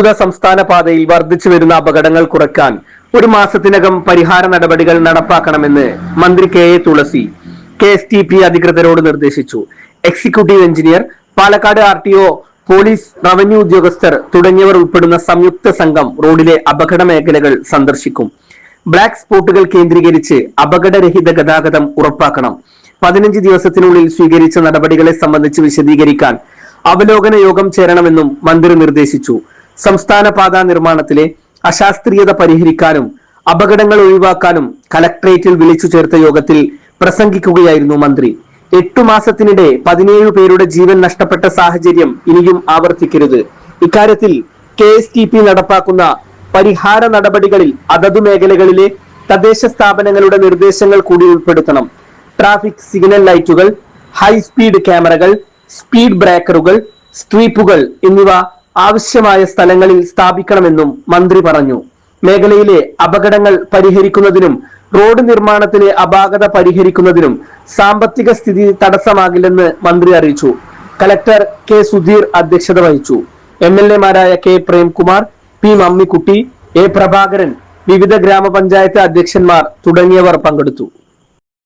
പ്രസ്തുത സംസ്ഥാന പാതയിൽ വർദ്ധിച്ചു വരുന്ന അപകടങ്ങൾ കുറയ്ക്കാൻ ഒരു മാസത്തിനകം പരിഹാര നടപടികൾ നടപ്പാക്കണമെന്ന് മന്ത്രി കെ എ തുളസി KSTP അധികൃതരോട് നിർദ്ദേശിച്ചു. Executive engineer, Palakkad RTO, police, revenue ഉദ്യോഗസ്ഥർ തുടങ്ങിയവർ ഉൾപ്പെടുന്ന സംയുക്ത സംഘം റോഡിലെ അപകട മേഖലകൾ സന്ദർശിക്കും. ബ്ലാക്ക് സ്പോട്ടുകൾ കേന്ദ്രീകരിച്ച് അപകടരഹിത ഗതാഗതം ഉറപ്പാക്കണം. 15 ദിവസത്തിനുള്ളിൽ സ്വീകരിച്ച നടപടികളെ സംബന്ധിച്ച് വിശദീകരിക്കാൻ അവലോകന യോഗം ചേരണമെന്നും മന്ത്രി നിർദ്ദേശിച്ചു. സംസ്ഥാന പാതാ നിർമ്മാണത്തിലെ അശാസ്ത്രീയത പരിഹരിക്കാനും അപകടങ്ങൾ ഒഴിവാക്കാനും കലക്ട്രേറ്റിൽ വിളിച്ചു ചേർത്ത യോഗത്തിൽ പ്രസംഗിക്കുകയായിരുന്നു മന്ത്രി. 8 മാസത്തിനിടെ 17 പേരുടെ ജീവൻ നഷ്ടപ്പെട്ട സാഹചര്യം ഇനിയും ആവർത്തിക്കരുത്. ഇക്കാര്യത്തിൽ KSTP നടപ്പാക്കുന്ന പരിഹാര നടപടികളിൽ അതതു മേഖലകളിലെ തദ്ദേശ സ്ഥാപനങ്ങളുടെ നിർദ്ദേശങ്ങൾ കൂടി ഉൾപ്പെടുത്തണം. ട്രാഫിക് സിഗ്നൽ ലൈറ്റുകൾ, ഹൈസ്പീഡ് ക്യാമറകൾ, സ്പീഡ് ബ്രേക്കറുകൾ, സ്ട്രീപ്പുകൾ എന്നിവ ആവശ്യമായ സ്ഥലങ്ങളിൽ സ്ഥാപിക്കണമെന്നും മന്ത്രി പറഞ്ഞു. മേഖലയിലെ അപകടങ്ങൾ പരിഹരിക്കുന്നതിനും റോഡ് നിർമ്മാണത്തിലെ അപാകത പരിഹരിക്കുന്നതിനും സാമ്പത്തിക സ്ഥിതി തടസ്സമാകില്ലെന്ന് മന്ത്രി അറിയിച്ചു. കലക്ടർ K സുധീർ അധ്യക്ഷത വഹിച്ചു. MLA മാരായ K Premkumar, P Mammikutty, A Prabhakaran, വിവിധ ഗ്രാമപഞ്ചായത്ത് അധ്യക്ഷന്മാർ തുടങ്ങിയവർ പങ്കെടുത്തു.